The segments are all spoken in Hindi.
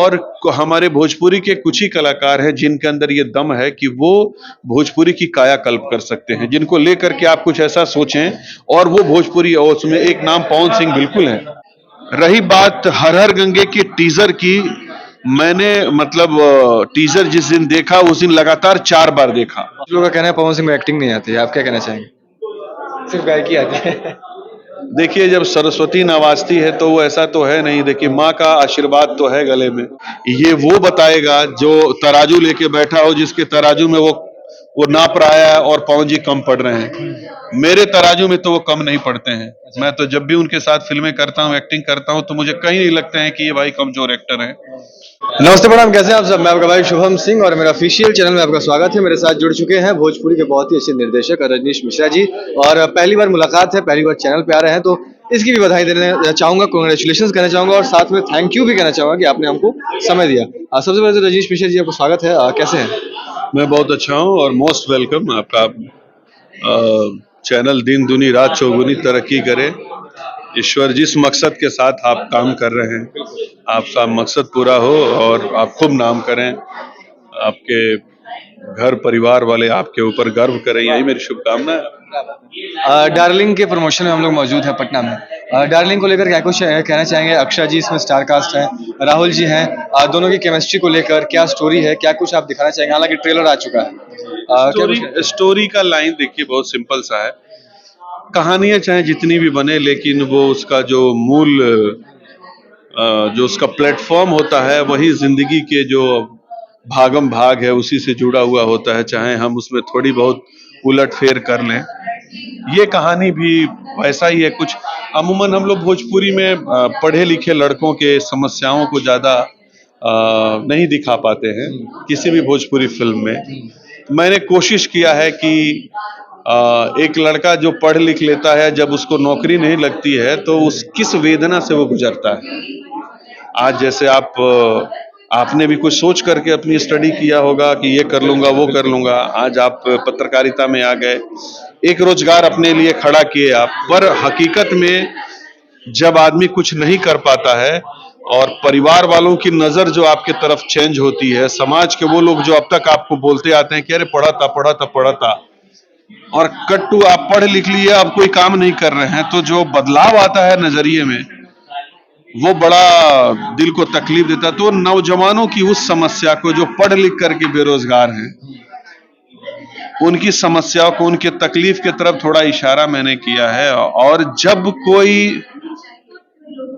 और हमारे भोजपुरी के कुछ ही कलाकार हैं जिनके अंदर ये दम है कि वो भोजपुरी की कायाकल्प कर सकते हैं, जिनको लेकर के आप कुछ ऐसा सोचें और वो भोजपुरी, और उसमें एक नाम पवन सिंह बिल्कुल है। रही बात हर हर गंगे की टीजर की, मैंने मतलब टीजर जिस दिन देखा उस दिन लगातार 4 बार देखा। कुछ लोगों का कहना है पवन सिंह में एक्टिंग नहीं आती है, आप क्या कहना चाहेंगे? सिर्फ गायकी आती है। देखिए, जब सरस्वती नवाजती है तो वो ऐसा तो है नहीं। देखिए, माँ का आशीर्वाद तो है गले में। ये वो बताएगा जो तराजू लेके बैठा हो, जिसके तराजू में वो नाप रहा है और पवन जी कम पड़ रहे हैं। मेरे तराजू में तो वो कम नहीं पड़ते हैं। मैं तो जब भी उनके साथ फिल्में करता हूँ, एक्टिंग करता हूँ, तो मुझे कहीं नहीं लगता है कि ये भाई कमजोर एक्टर है। नमस्ते प्रणाम, कैसे हैं आप सब? मैं आपका भाई शुभम सिंह और मेरा ऑफिशियल चैनल में आपका स्वागत है। मेरे साथ जुड़ चुके हैं भोजपुरी के बहुत ही अच्छे निर्देशक रजनीश मिश्रा जी, और पहली बार मुलाकात है, पहली बार चैनल पे आ रहे हैं, तो इसकी भी बधाई देना चाहूंगा, कांग्रेचुलेशंस कहना चाहूंगा और साथ में थैंक यू भी कहना चाहूंगा कि आपने हमको समय दिया। सबसे पहले तो रजनीश मिश्रा जी, आपको स्वागत है, कैसे हैं? मैं बहुत अच्छा हूँ और मोस्ट वेलकम। आपका चैनल दिन दुनी रात चौगुनी तरक्की करे। ईश्वर जिस मकसद के साथ आप काम कर रहे हैं, आपका मकसद पूरा हो और आप खूब नाम करें, आपके घर परिवार वाले आपके ऊपर गर्व करें, यही मेरी शुभकामना है। डार्लिंग के प्रमोशन में हम लोग मौजूद हैं पटना में। डार्लिंग को लेकर क्या कुछ कहना चाहेंगे? अक्षय जी इसमें स्टार कास्ट है, राहुल जी हैं, दोनों की केमिस्ट्री को लेकर क्या स्टोरी है, क्या कुछ आप दिखाना चाहेंगे? हालांकि ट्रेलर आ चुका है। स्टोरी का लाइन देखिए बहुत सिंपल सा है। कहानियां चाहे जितनी भी बने, लेकिन वो उसका जो मूल जो उसका प्लेटफॉर्म होता है वही जिंदगी के जो भागम भाग है उसी से जुड़ा हुआ होता है, चाहे हम उसमें थोड़ी बहुत उलट फेर कर लें। ये कहानी भी वैसा ही है कुछ। अमूमन हम लोग भोजपुरी में पढ़े लिखे लड़कों के समस्याओं को ज्यादा नहीं दिखा पाते हैं किसी भी भोजपुरी फिल्म में। मैंने कोशिश किया है कि एक लड़का जो पढ़ लिख लेता है, जब उसको नौकरी नहीं लगती है तो उस किस वेदना से वो गुजरता है। आज जैसे आपने भी कुछ सोच करके अपनी स्टडी किया होगा कि ये कर लूंगा वो कर लूंगा, आज आप पत्रकारिता में आ गए, एक रोजगार अपने लिए खड़ा किए आप। पर हकीकत में जब आदमी कुछ नहीं कर पाता है और परिवार वालों की नजर जो आपके तरफ चेंज होती है, समाज के वो लोग जो अब तक आपको बोलते आते हैं कि अरे पढ़ा था पढ़ा था पढ़ा था, और कट्टू आप पढ़ लिख लिए अब कोई काम नहीं कर रहे हैं, तो जो बदलाव आता है नजरिए में वो बड़ा दिल को तकलीफ देता है। तो नौजवानों की उस समस्या को, जो पढ़ लिख करके बेरोजगार हैं, उनकी समस्याओं को, उनके तकलीफ के तरफ थोड़ा इशारा मैंने किया है। और जब कोई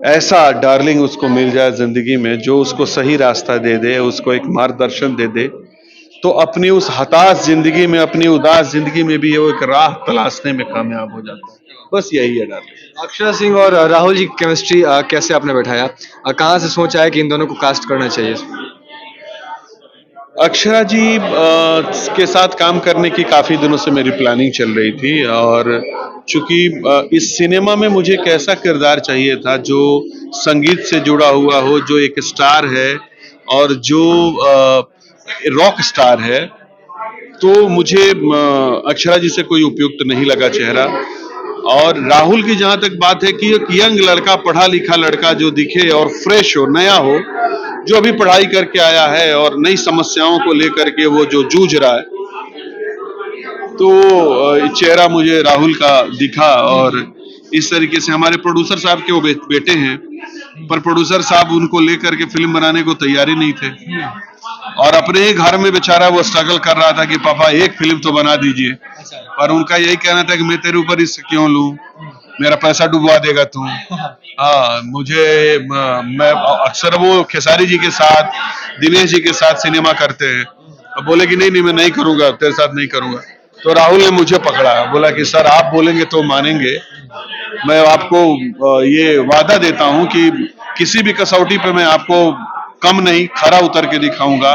ऐसा डार्लिंग उसको मिल जाए जिंदगी में जो उसको सही रास्ता दे दे, उसको एक मार्गदर्शन दे दे, तो अपनी उस हताश जिंदगी में, अपनी उदास जिंदगी में भी वो एक राह तलाशने में कामयाब हो जाता है। बस यही है डार्लिंग। अक्षय सिंह और राहुल जी की केमिस्ट्री कैसे आपने बैठाया? कहाँ से सोच आया कि इन दोनों को कास्ट करना चाहिए? अक्षरा जी के साथ काम करने की काफी दिनों से मेरी प्लानिंग चल रही थी, और चूंकि इस सिनेमा में मुझे एक ऐसा किरदार चाहिए था जो संगीत से जुड़ा हुआ हो, जो एक स्टार है और जो रॉक स्टार है, तो मुझे अक्षरा जी से कोई उपयुक्त नहीं लगा चेहरा। और राहुल की जहां तक बात है कि एक यंग लड़का, पढ़ा लिखा लड़का जो दिखे और फ्रेश हो, नया हो, जो अभी पढ़ाई करके आया है और नई समस्याओं को लेकर के वो जो जूझ रहा है, तो चेहरा मुझे राहुल का दिखा। और इस तरीके से हमारे प्रोड्यूसर साहब के वो बेटे हैं, पर प्रोड्यूसर साहब उनको लेकर के फिल्म बनाने को तैयारी नहीं थे, और अपने ही घर में बेचारा वो स्ट्रगल कर रहा था कि पापा एक फिल्म तो बना दीजिए। पर उनका यही कहना था कि मैं तेरे ऊपर रिस्क क्यों लूं, मेरा पैसा डुबवा देगा तू। हाँ, मैं अक्सर वो खेसारी जी के साथ, दिनेश जी के साथ सिनेमा करते हैं, अब बोले कि नहीं नहीं मैं नहीं करूंगा, तेरे साथ नहीं करूंगा। तो राहुल ने मुझे पकड़ा, बोला कि सर आप बोलेंगे तो मानेंगे, मैं आपको ये वादा देता हूं कि किसी भी कसौटी पे मैं आपको कम नहीं, खरा उतर के दिखाऊंगा।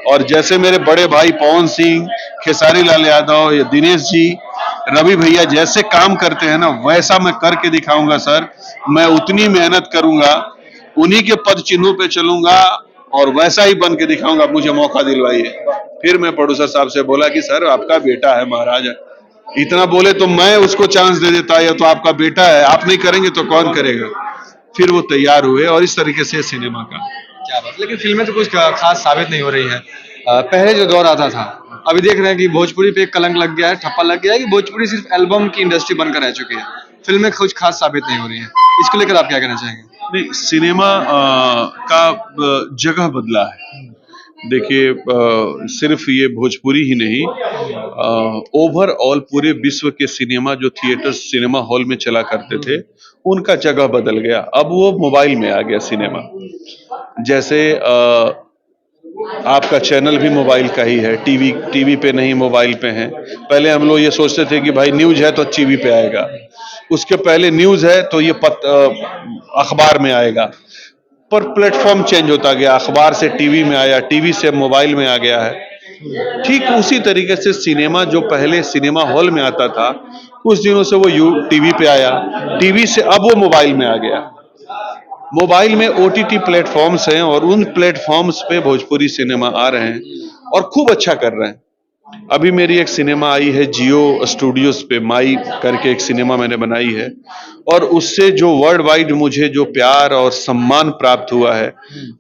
और जैसे मेरे बड़े भाई पवन सिंह, खेसारी लाल यादव, दिनेश जी, रवि भैया जैसे काम करते हैं ना, वैसा मैं करके दिखाऊंगा सर। मैं उतनी मेहनत करूंगा, उन्हीं के पद चिन्हों पे चलूंगा और वैसा ही बन के दिखाऊंगा, मुझे मौका दिलवाइए। फिर मैं प्रोड्यूसर साहब से बोला कि सर आपका बेटा है महाराज, इतना बोले तो मैं उसको चांस दे देता, या तो आपका बेटा है, आप नहीं करेंगे तो कौन करेगा। फिर वो तैयार हुए और इस तरीके से सिनेमा का क्या बात, लेकिन फिल्में तो कुछ खास साबित नहीं हो रही हैं। पहले जो दौर आता था, अभी देख रहे हैं कि भोजपुरी पे एक कलंक लग गया है, ठप्पा लग गया है कि भोजपुरी सिर्फ एल्बम की इंडस्ट्री बनकर रह चुकी है। फिल्में कुछ खास साबित नहीं हो रही हैं। इसको लेकर आप क्या कहना चाहेंगे? नहीं, सिनेमा का जगह बदला है। देखिए, सिर्फ ये भोजपुरी ही नहीं, ओवरऑल पूरे विश्व के सिनेमा जो थिएटर्स सिनेमा हॉल में चला करते थे, उनका जगह बदल गया। अब वो मोबाइल में आ गया सिनेमा। जैसे आपका चैनल भी मोबाइल का ही है, टीवी टीवी पे नहीं, मोबाइल पे है। पहले हम लोग ये सोचते थे कि भाई न्यूज है तो टीवी पे आएगा, उसके पहले न्यूज है तो ये अखबार में आएगा। पर प्लेटफॉर्म चेंज होता गया, अखबार से टीवी में आया, टीवी से मोबाइल में आ गया है। ठीक उसी तरीके से सिनेमा जो पहले सिनेमा हॉल में आता था, कुछ दिनों से वो टीवी पे आया, टीवी से अब वो मोबाइल में आ गया। मोबाइल में ओटीटी प्लेटफॉर्म्स हैं और उन प्लेटफॉर्म्स पे भोजपुरी सिनेमा आ रहे हैं और खूब अच्छा कर रहे हैं। अभी मेरी एक सिनेमा आई है जियो स्टूडियोज पे, माई करके एक सिनेमा मैंने बनाई है, और उससे जो वर्ल्ड वाइड मुझे जो प्यार और सम्मान प्राप्त हुआ है,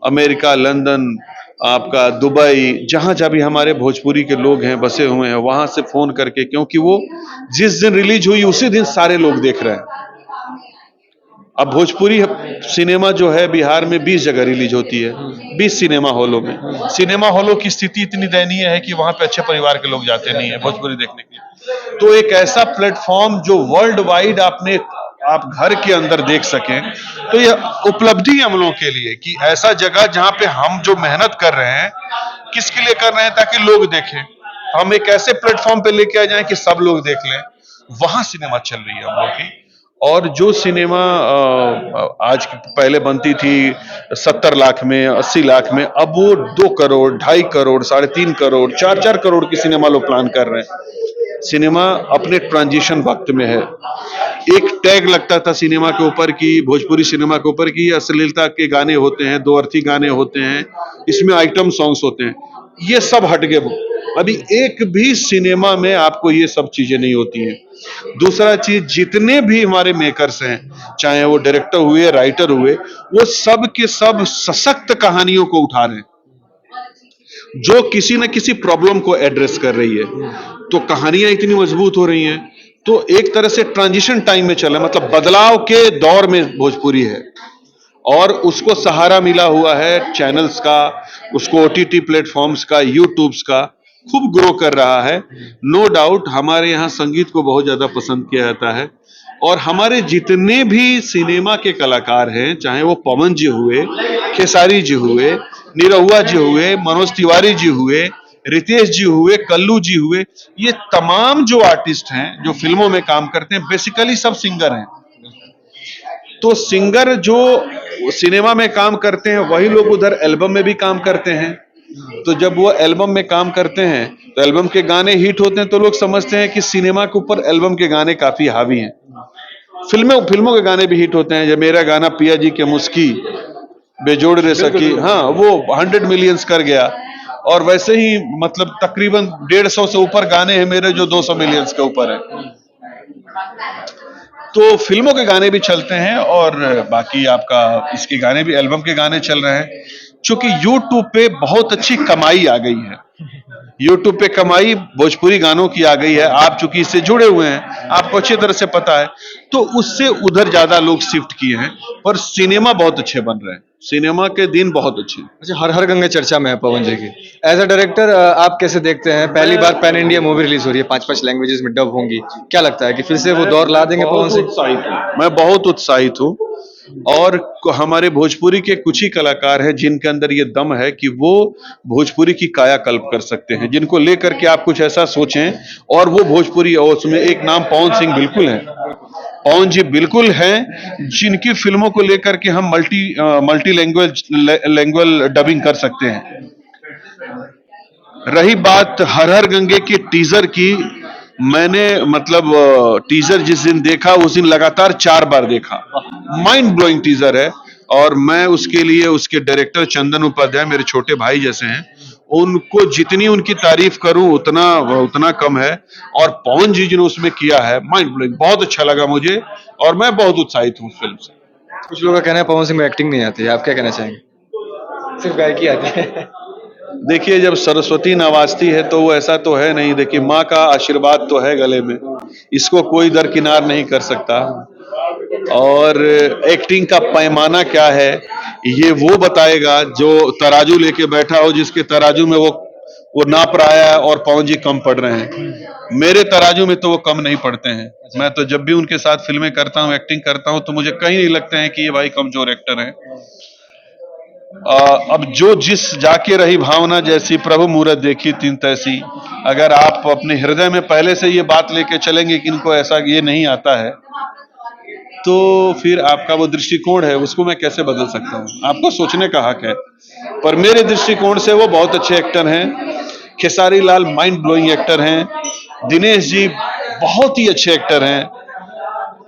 अमेरिका, लंदन, आपका दुबई, जहां जहां भी हमारे भोजपुरी के लोग हैं बसे हुए हैं, वहां से फोन करके, क्योंकि वो जिस दिन रिलीज हुई उसी दिन सारे लोग देख रहे हैं। अब भोजपुरी सिनेमा जो है बिहार में 20 जगह रिलीज होती है, 20 सिनेमा हॉलों में। सिनेमा हॉलों की स्थिति इतनी दयनीय है कि वहां पे अच्छे परिवार के लोग जाते नहीं है भोजपुरी देखने के लिए। तो एक ऐसा प्लेटफॉर्म जो वर्ल्ड वाइड आप घर के अंदर देख सकें, तो यह उपलब्धि है हम लोगों के लिए कि ऐसा जगह जहां पे हम जो मेहनत कर रहे हैं, किसके लिए कर रहे हैं, ताकि लोग देखें। हम एक ऐसे प्लेटफॉर्म पे लेके आ जाएं कि सब लोग देख लें। वहां सिनेमा चल रही है हम लोग की। और जो सिनेमा आज पहले बनती थी 70 लाख में, 80 लाख में, अब वो 2 करोड़, 2.5 करोड़, 3.5 करोड़, 4-4 करोड़ की सिनेमा लोग प्लान कर रहे हैं। सिनेमा अपने ट्रांजिशन वक्त में है। एक टैग लगता था सिनेमा के ऊपर की, भोजपुरी सिनेमा के ऊपर की, अश्लीलता के गाने होते हैं, दो अर्थी गाने होते हैं, इसमें आइटम सॉन्ग्स होते हैं। ये सब हट गए। अभी एक भी सिनेमा में आपको ये सब चीजें नहीं होती हैं। दूसरा चीज, जितने भी हमारे मेकर्स हैं, चाहे वो डायरेक्टर हुए, राइटर हुए, वो सब के सब सशक्त कहानियों को उठा रहे हैं जो किसी न किसी प्रॉब्लम को एड्रेस कर रही है। तो कहानियां इतनी मजबूत हो रही हैं, तो एक तरह से ट्रांजिशन टाइम में चला, मतलब बदलाव के दौर में भोजपुरी है। और उसको सहारा मिला हुआ है चैनल्स का, उसको ओटीटी प्लेटफॉर्म्स का, यूट्यूब्स का, खूब ग्रो कर रहा है। नो डाउट हमारे यहाँ संगीत को बहुत ज्यादा पसंद किया जाता है, और हमारे जितने भी सिनेमा के कलाकार हैं, चाहे वो पवन जी हुए, खेसारी जी हुए, निरहुआ जी हुए, मनोज तिवारी जी हुए, रितेश जी हुए, कल्लू जी हुए, ये तमाम जो आर्टिस्ट हैं जो फिल्मों में काम करते हैं, बेसिकली सब सिंगर हैं। तो सिंगर जो सिनेमा में काम करते हैं, वही लोग उधर एल्बम में भी काम करते हैं। तो जब वो एल्बम में काम करते हैं तो एल्बम के गाने हिट होते हैं, तो लोग समझते हैं कि सिनेमा के ऊपर एल्बम के गाने काफी हावी हैं। फिल्मों के गाने भी हिट होते हैं। जब मेरा गाना पिया जी के मुस्की बेजोड़ रे सकी, हाँ, वो 100 मिलियंस कर गया। और वैसे ही मतलब तकरीबन 150 से ऊपर गाने हैं मेरे जो 200 मिलियंस के ऊपर है। तो फिल्मों के गाने भी चलते हैं, और बाकी आपका इसके गाने भी, एल्बम के गाने चल रहे हैं। चूंकि यूट्यूब पे बहुत अच्छी कमाई आ गई है, यूट्यूब पे कमाई भोजपुरी गानों की आ गई है। आप चूंकि इससे जुड़े हुए हैं, आपको अच्छी तरह से पता है, तो उससे उधर ज्यादा लोग शिफ्ट किए हैं। पर सिनेमा बहुत अच्छे बन रहे हैं, सिनेमा के दिन बहुत अच्छे हैं। अच्छा, हर हर गंगे चर्चा में है पवन जी की। एज अ डायरेक्टर आप कैसे देखते हैं, पहली बार पैन इंडिया मूवी रिलीज हो रही है, 5-5 लैंग्वेजेस में डब होंगी, क्या लगता है कि फिर से वो दौर ला देंगे पवन सिंह? मैं बहुत उत्साहित हूँ। और हमारे भोजपुरी के कुछ ही कलाकार हैं जिनके अंदर ये दम है कि वो भोजपुरी की कायाकल्प कर सकते हैं, जिनको लेकर के आप कुछ ऐसा सोचें और वो भोजपुरी। और उसमें एक नाम पवन सिंह बिल्कुल है, पवन जी बिल्कुल हैं, जिनकी फिल्मों को लेकर के हम मल्टी लैंग्वेज डबिंग कर सकते हैं। रही बात हर हर गंगे की टीजर की, मैंने मतलब टीजर जिस दिन देखा उस दिन लगातार 4 बार देखा। माइंड ब्लोइंग टीजर है। और मैं उसके लिए उसके डायरेक्टर चंदन उपाध्याय मेरे छोटे भाई जैसे हैं, उनको जितनी उनकी तारीफ करूं उतना उतना कम है। और पवन जी ने उसमें किया है, माइंड ब्लोइंग, बहुत अच्छा लगा मुझे, और मैं बहुत उत्साहित हूँ फिल्म से। कुछ लोगों का कहना है पवन सिंह में एक्टिंग नहीं आती है, आप क्या कहना चाहेंगे? सिर्फ गायकी आती है। देखिए, जब सरस्वती नवाजती है तो वो ऐसा तो है नहीं। देखिए, माँ का आशीर्वाद तो है गले में, इसको कोई दरकिनार नहीं कर सकता। और एक्टिंग का पैमाना क्या है, ये वो बताएगा जो तराजू लेके बैठा हो, जिसके तराजू में वो नाप रहा है और पवन जी कम पड़ रहे हैं। मेरे तराजू में तो वो कम नहीं पड़ते हैं। मैं तो जब भी उनके साथ फिल्में करता हूँ, एक्टिंग करता हूँ, तो मुझे कहीं नहीं लगता है कि ये भाई कमजोर एक्टर हैं। अब जो जिस जाके रही भावना जैसी, प्रभु मूरत देखी तीन तैसी। अगर आप अपने हृदय में पहले से ये बात लेके चलेंगे कि इनको ऐसा ये नहीं आता है, तो फिर आपका वो दृष्टिकोण है, उसको मैं कैसे बदल सकता हूँ? आपको सोचने का हक है। पर मेरे दृष्टिकोण से वो बहुत अच्छे एक्टर हैं। Khesari Lal mind blowing actor हैं। दिनेश जी बहुत ही अच्छे एक्टर हैं।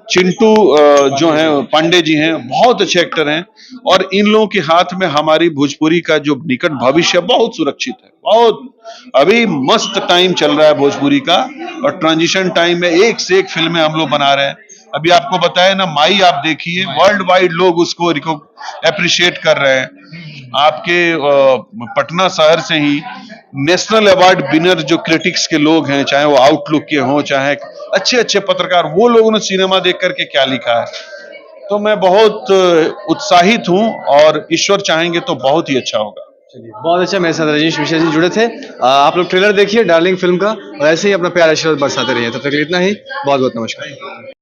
चिंटू जो हैं पांडे जी हैं, बहुत अच्छे एक्टर हैं। और इन लोगों के हाथ में हमारी भोजपुरी का जो निकट भविष्य बहुत सुरक्षित है। बहुत अभी मस्त टाइम चल रहा है भोजपुरी का। और ट्रांजिशन टाइम में एक से एक फिल्में हम लोग बना रहे हैं। अभी आपको बताया ना, माई आप देखिए, वर्ल्ड वाइड लोग उसको अप्रिशिएट कर रहे हैं। आपके पटना शहर से ही नेशनल अवार्ड विनर जो क्रिटिक्स के लोग हैं, चाहे वो आउटलुक के हों, चाहे अच्छे अच्छे पत्रकार, वो लोगों ने सिनेमा देख करके क्या लिखा है। तो मैं बहुत उत्साहित हूं और ईश्वर चाहेंगे तो बहुत ही अच्छा होगा। चलिए, बहुत अच्छा। मेरे साथ रजनीश मिश्रा जी जुड़े थे। आप लोग ट्रेलर देखिए डार्लिंग फिल्म का, और ऐसे ही अपना प्यार आशीर्वाद बरसाते रहिए। तब तक के लिए इतना ही। बहुत बहुत नमस्कार।